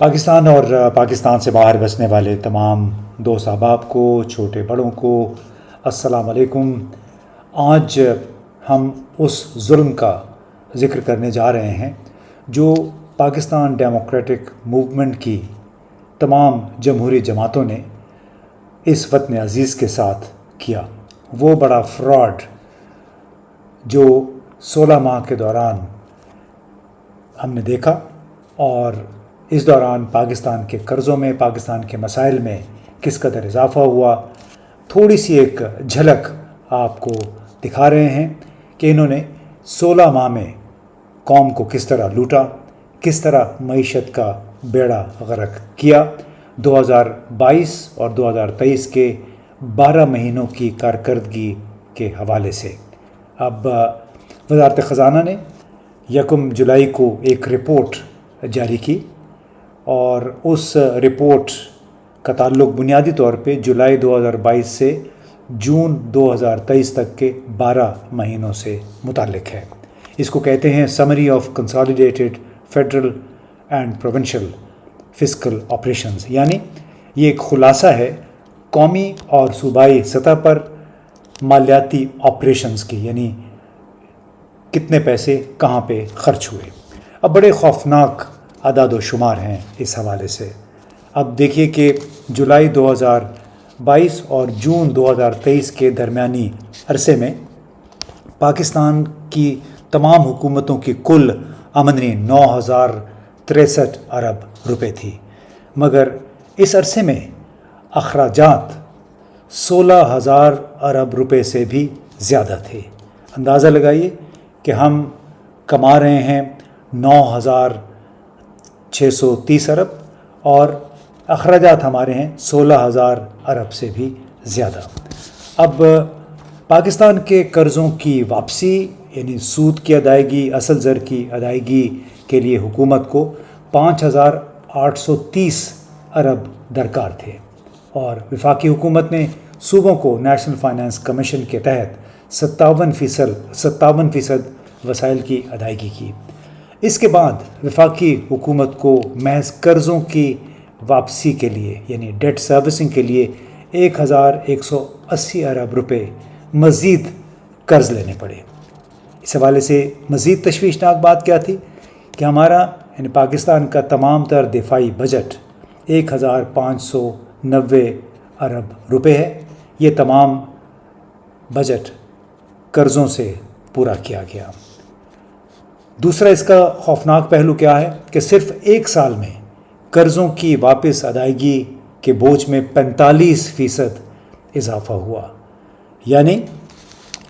پاکستان اور پاکستان سے باہر بسنے والے تمام دوست احباب کو، چھوٹے بڑوں کو السلام علیکم۔ آج ہم اس ظلم کا ذکر کرنے جا رہے ہیں جو پاکستان ڈیموکریٹک موومنٹ کی تمام جمہوری جماعتوں نے اس وطن عزیز کے ساتھ کیا۔ وہ بڑا فراڈ جو 16 ماہ کے دوران ہم نے دیکھا، اور اس دوران پاکستان کے قرضوں میں، پاکستان کے مسائل میں کس قدر اضافہ ہوا، تھوڑی سی ایک جھلک آپ کو دکھا رہے ہیں کہ انہوں نے 16 ماہ میں قوم کو کس طرح لوٹا، کس طرح معیشت کا بیڑا غرق کیا۔ 2022 اور 2023 کے 12 مہینوں کی کارکردگی کے حوالے سے اب وزارت خزانہ نے 1 جولائی کو ایک رپورٹ جاری کی، اور اس رپورٹ کا تعلق بنیادی طور پہ جولائی 2022 سے جون 2023 تک کے 12 مہینوں سے متعلق ہے۔ اس کو کہتے ہیں summary of consolidated federal and provincial fiscal operations, یعنی یہ ایک خلاصہ ہے قومی اور صوبائی سطح پر مالیاتی آپریشنز کی، یعنی کتنے پیسے کہاں پہ خرچ ہوئے۔ اب بڑے خوفناک اعداد و شمار ہیں اس حوالے سے۔ اب دیکھیے کہ جولائی 2022 اور جون 2023 کے درمیانی عرصے میں پاکستان کی تمام حکومتوں کی کل آمدنی 9,063 ارب روپے تھی، مگر اس عرصے میں اخراجات 16,000 ارب روپے سے بھی زیادہ تھے۔ اندازہ لگائیے کہ ہم کما رہے ہیں 9,630 ارب اور اخراجات ہمارے ہیں 16,000 ارب سے بھی زیادہ۔ اب پاکستان کے قرضوں کی واپسی، یعنی سود کی ادائیگی، اصل زر کی ادائیگی کے لیے حکومت کو 5,830 ارب درکار تھے، اور وفاقی حکومت نے صوبوں کو نیشنل فائنانس کمیشن کے تحت 57% وسائل کی ادائیگی کی۔ اس کے بعد وفاقی حکومت کو محض قرضوں کی واپسی کے لیے، یعنی ڈیٹ سروسنگ کے لیے 1,180 ارب روپے مزید قرض لینے پڑے۔ اس حوالے سے مزید تشویشناک بات کیا تھی کہ ہمارا یعنی پاکستان کا تمام تر دفاعی بجٹ 1,590 ارب روپے ہے۔ یہ تمام بجٹ قرضوں سے پورا کیا گیا۔ دوسرا اس کا خوفناک پہلو کیا ہے کہ صرف 1 سال میں قرضوں کی واپس ادائیگی کے بوجھ میں 45% اضافہ ہوا، یعنی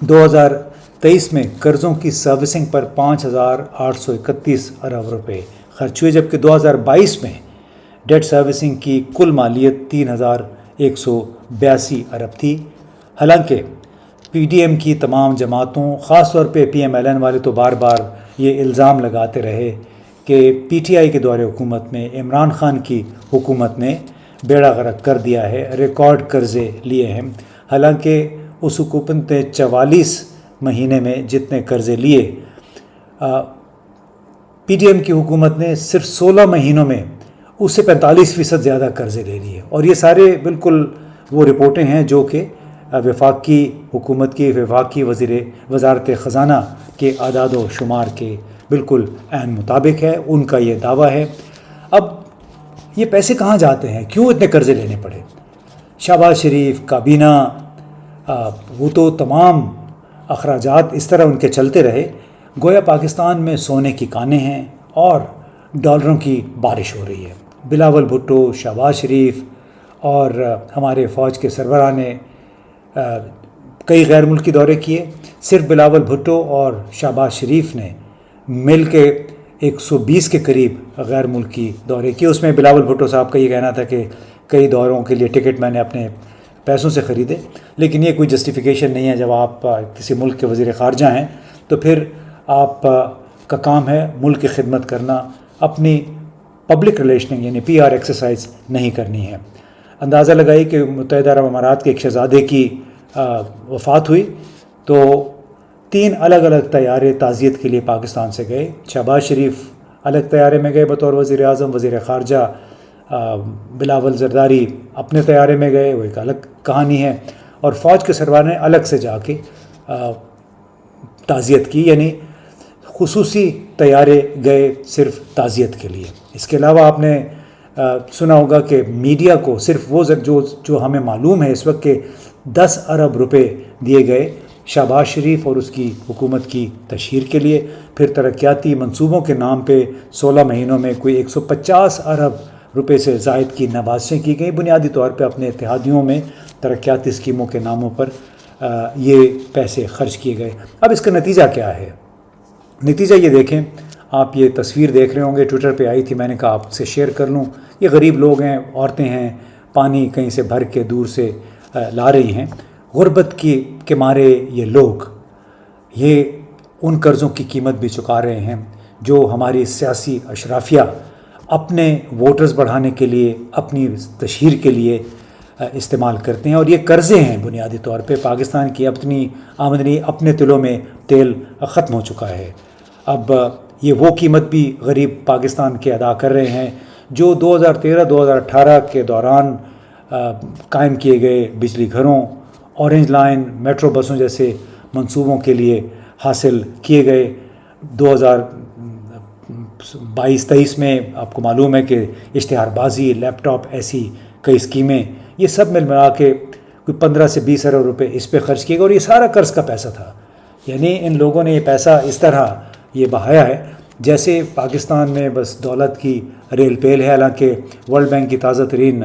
2023 میں قرضوں کی سروسنگ پر 5,831 ارب روپے خرچ ہوئے، جبکہ 2022 میں ڈیٹ سروسنگ کی کل مالیت 3,182 ارب تھی۔ حالانکہ پی ڈی ایم کی تمام جماعتوں، خاص طور پہ پی ایم ایل این والے تو بار بار یہ الزام لگاتے رہے کہ پی ٹی آئی کے دور حکومت میں عمران خان کی حکومت نے بیڑا غرق کر دیا ہے، ریکارڈ قرضے لیے ہیں۔ حالانکہ اس حکومت نے 44 مہینے میں جتنے قرضے لیے، پی ڈی ایم کی حکومت نے صرف 16 مہینوں میں اس سے 45% زیادہ قرضے لے لیے۔ اور یہ سارے بالکل وہ رپورٹیں ہیں جو کہ وفاقی حکومت کی، وفاقی وزارت خزانہ کے اعداد و شمار کے بالکل عین مطابق ہے، ان کا یہ دعویٰ ہے۔ اب یہ پیسے کہاں جاتے ہیں؟ کیوں اتنے قرضے لینے پڑے؟ شہباز شریف، کابینہ، وہ تو تمام اخراجات اس طرح ان کے چلتے رہے گویا پاکستان میں سونے کی کانیں ہیں اور ڈالروں کی بارش ہو رہی ہے۔ بلاول بھٹو، شہباز شریف اور ہمارے فوج کے سربراہ نے کئی غیر ملکی دورے کیے۔ صرف بلاول بھٹو اور شہباز شریف نے مل کے 120 کے قریب غیر ملکی دورے کیے۔ اس میں بلاول بھٹو صاحب کا یہ کہنا تھا کہ کئی دوروں کے لیے ٹکٹ میں نے اپنے پیسوں سے خریدے، لیکن یہ کوئی جسٹیفیکیشن نہیں ہے۔ جب آپ کسی ملک کے وزیر خارجہ ہیں تو پھر آپ کا کام ہے ملک کی خدمت کرنا، اپنی پبلک ریلیشننگ یعنی پی آر ایکسرسائز نہیں کرنی ہے۔ اندازہ لگائی کہ متحدہ عرب امارات کے ایک شہزادے کی وفات ہوئی تو 3 الگ الگ طیارے تعزیت کے لیے پاکستان سے گئے۔ شہباز شریف الگ طیارے میں گئے بطور وزیر اعظم، وزیر خارجہ بلاول زرداری اپنے طیارے میں گئے، وہ ایک الگ کہانی ہے، اور فوج کے سربراہ نے الگ سے جا کے تعزیت کی، یعنی خصوصی طیارے گئے صرف تعزیت کے لیے۔ اس کے علاوہ آپ نے سنا ہوگا کہ میڈیا کو صرف وہ جو ہمیں معلوم ہے اس وقت کہ 10 ارب روپے دیے گئے شہباز شریف اور اس کی حکومت کی تشہیر کے لیے، پھر ترقیاتی منصوبوں کے نام پہ 16 مہینوں میں کوئی 150 ارب روپے سے زائد کی نوازشیں کی گئیں، بنیادی طور پہ اپنے اتحادیوں میں ترقیاتی اسکیموں کے ناموں پر یہ پیسے خرچ کیے گئے۔ اب اس کا نتیجہ کیا ہے؟ نتیجہ یہ دیکھیں، آپ یہ تصویر دیکھ رہے ہوں گے، ٹویٹر پہ آئی تھی، میں نے کہا آپ سے شیئر کر لوں۔ یہ غریب لوگ ہیں، عورتیں ہیں، پانی کہیں سے بھر کے دور سے لا رہی ہیں۔ غربت کے مارے یہ لوگ یہ ان قرضوں کی قیمت بھی چکا رہے ہیں جو ہماری سیاسی اشرافیہ اپنے ووٹرز بڑھانے کے لیے، اپنی تشہیر کے لیے استعمال کرتے ہیں، اور یہ قرضے ہیں بنیادی طور پہ۔ پاکستان کی اپنی آمدنی، اپنے تلوں میں تیل ختم ہو چکا ہے۔ اب یہ وہ قیمت بھی غریب پاکستان کے ادا کر رہے ہیں جو 2013-2018 کے دوران قائم کیے گئے بجلی گھروں، اورنج لائن، میٹرو بسوں جیسے منصوبوں کے لیے حاصل کیے گئے۔ 2022-23 میں آپ کو معلوم ہے کہ اشتہار بازی، لیپ ٹاپ، ایسی کئی اسکیمیں، یہ سب ملا کے کوئی 15 سے 20 ارب روپے اس پہ خرچ کیے گئے، اور یہ سارا قرض کا پیسہ تھا۔ یعنی ان لوگوں نے یہ پیسہ اس طرح یہ بہایا ہے جیسے پاکستان میں بس دولت کی ریل پیل ہے۔ حالانکہ ورلڈ بینک کی تازہ ترین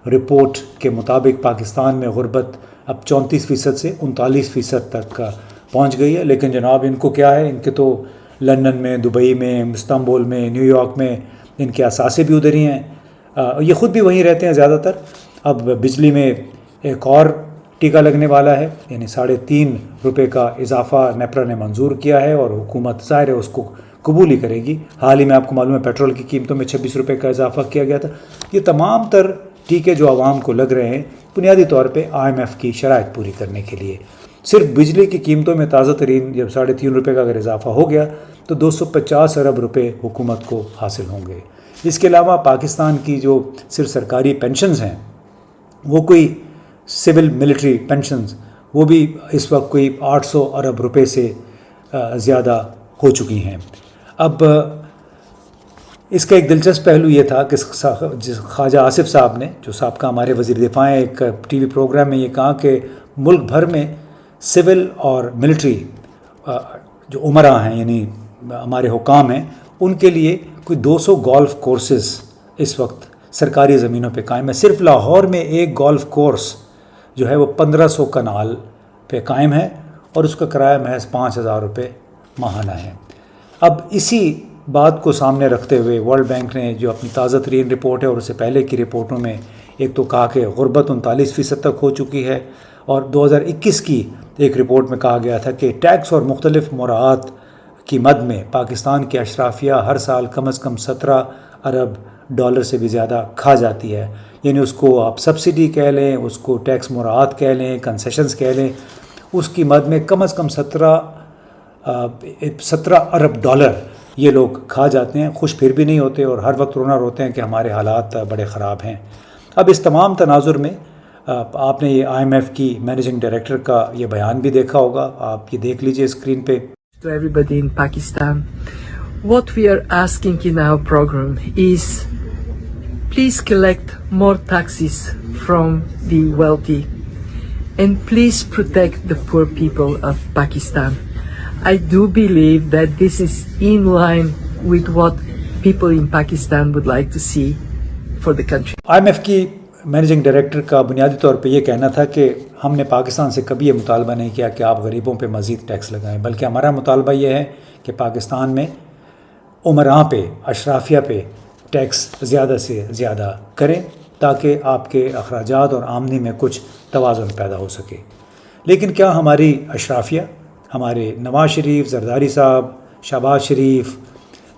رپورٹ کے مطابق پاکستان میں غربت اب 34% سے 39% تک پہنچ گئی ہے، لیکن جناب ان کو کیا ہے، ان کے تو لندن میں، دبئی میں، استنبول میں، نیو یارک میں ان کے اثاثے بھی ادھر ہی ہیں، یہ خود بھی وہیں رہتے ہیں زیادہ تر۔ اب بجلی میں ایک اور ٹیکہ لگنے والا ہے، یعنی 3.5 روپے کا اضافہ نیپرا نے منظور کیا ہے، اور حکومت ظاہر ہے اس کو قبول ہی کرے گی۔ حال ہی میں آپ کو معلوم ہے پیٹرول کی قیمتوں میں 26 روپے کا اضافہ کیا گیا تھا۔ یہ تمام تر ٹیکے جو عوام کو لگ رہے ہیں بنیادی طور پہ IMF کی شرائط پوری کرنے کے لیے۔ صرف بجلی کی قیمتوں میں تازہ ترین جب 3.5 روپے کا اگر اضافہ ہو گیا تو 250 ارب روپے حکومت کو حاصل ہوں گے۔ اس کے علاوہ پاکستان کی جو صرف سرکاری پینشنز ہیں، وہ کوئی سول ملٹری پینشنز، وہ بھی اس وقت کوئی 800 ارب روپے سے زیادہ ہو چکی ہیں۔ اب اس کا ایک دلچسپ پہلو یہ تھا کہ خواجہ آصف صاحب نے، جو سابقہ ہمارے وزیر دفاع ہیں، ایک ٹی وی پروگرام میں یہ کہا کہ ملک بھر میں سول اور ملٹری جو عمرا ہیں، یعنی ہمارے حکام ہیں، ان کے لیے کوئی 200 گولف کورسز اس وقت سرکاری زمینوں پہ قائم ہے۔ صرف لاہور میں ایک گولف کورس جو ہے وہ 1500 کنال پہ قائم ہے، اور اس کا کرایہ محض 5000 روپے ماہانہ ہے۔ اب اسی بات کو سامنے رکھتے ہوئے ورلڈ بینک نے جو اپنی تازہ ترین رپورٹ ہے، اور اس سے پہلے کی رپورٹوں میں ایک تو کہا کہ غربت 39% تک ہو چکی ہے، اور 2021 کی ایک رپورٹ میں کہا گیا تھا کہ ٹیکس اور مختلف مراعات کی مد میں پاکستان کی اشرافیہ ہر سال کم از کم 17 ارب ڈالر سے بھی زیادہ کھا جاتی ہے۔ یعنی اس کو آپ سبسڈی کہہ لیں، اس کو ٹیکس مراعات کہہ لیں، کنسیشنز کہہ لیں، اس کی مد میں کم از کم 17 ارب ڈالر یہ لوگ کھا جاتے ہیں۔ خوش پھر بھی نہیں ہوتے، اور ہر وقت رونا روتے ہیں کہ ہمارے حالات بڑے خراب ہیں۔ اب اس تمام تناظر میں آپ نے یہ IMF کی مینیجنگ ڈائریکٹر کا یہ بیان بھی دیکھا ہوگا، آپ یہ دیکھ لیجئے اسکرین پہ۔ To everybody in Pakistan, what we are asking in our program is please collect more taxes from the wealthy and please protect the poor people of Pakistan. I do believe that this is in line with what people in Pakistan would like to see for the country. IMF کی managing director کا بنیادی طور پہ یہ کہنا تھا کہ ہم نے پاکستان سے کبھی یہ مطالبہ نہیں کیا کہ آپ غریبوں پہ مزید ٹیکس لگائیں، بلکہ ہمارا مطالبہ یہ ہے کہ پاکستان میں عمراء پہ، اشرافیہ پہ ٹیکس زیادہ سے زیادہ کریں تاکہ آپ کے اخراجات اور آمدنی میں کچھ توازن پیدا ہو سکے۔ لیکن کیا ہماری اشرافیہ، ہمارے نواز شریف، زرداری صاحب، شہباز شریف،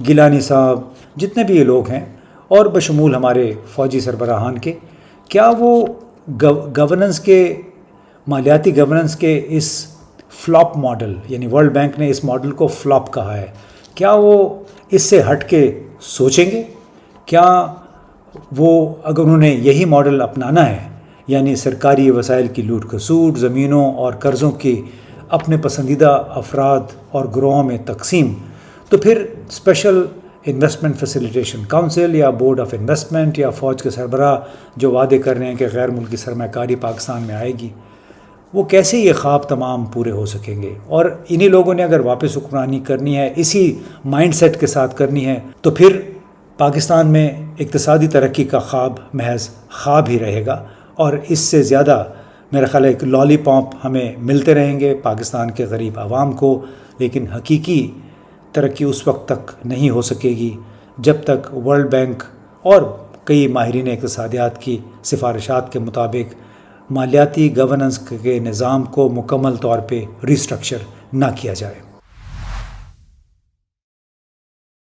گیلانی صاحب، جتنے بھی یہ لوگ ہیں، اور بشمول ہمارے فوجی سربراہان کے، کیا وہ گورننس کے، مالیاتی گورننس کے اس فلاپ ماڈل، یعنی ورلڈ بینک نے اس ماڈل کو فلاپ کہا ہے، کیا وہ اس سے ہٹ کے سوچیں گے؟ کیا وہ اگر انہوں نے یہی ماڈل اپنانا ہے، یعنی سرکاری وسائل کی لوٹ کھسوٹ، زمینوں اور قرضوں کی اپنے پسندیدہ افراد اور گروہوں میں تقسیم، تو پھر اسپیشل انویسٹمنٹ فیسیلیٹیشن کونسل یا بورڈ آف انویسٹمنٹ یا فوج کے سربراہ جو وعدے کر رہے ہیں کہ غیر ملکی سرمایہ کاری پاکستان میں آئے گی، وہ کیسے یہ خواب تمام پورے ہو سکیں گے؟ اور انہی لوگوں نے اگر واپس حکمرانی کرنی ہے، اسی مائنڈ سیٹ کے ساتھ کرنی ہے، تو پھر پاکستان میں اقتصادی ترقی کا خواب محض خواب ہی رہے گا، اور اس سے زیادہ میرا خیال ہے ایک لالی پاپ ہمیں ملتے رہیں گے پاکستان کے غریب عوام کو، لیکن حقیقی ترقی اس وقت تک نہیں ہو سکے گی جب تک ورلڈ بینک اور کئی ماہرین اقتصادیات کی سفارشات کے مطابق مالیاتی گورننس کے نظام کو مکمل طور پہ ری اسٹرکچر نہ کیا جائے۔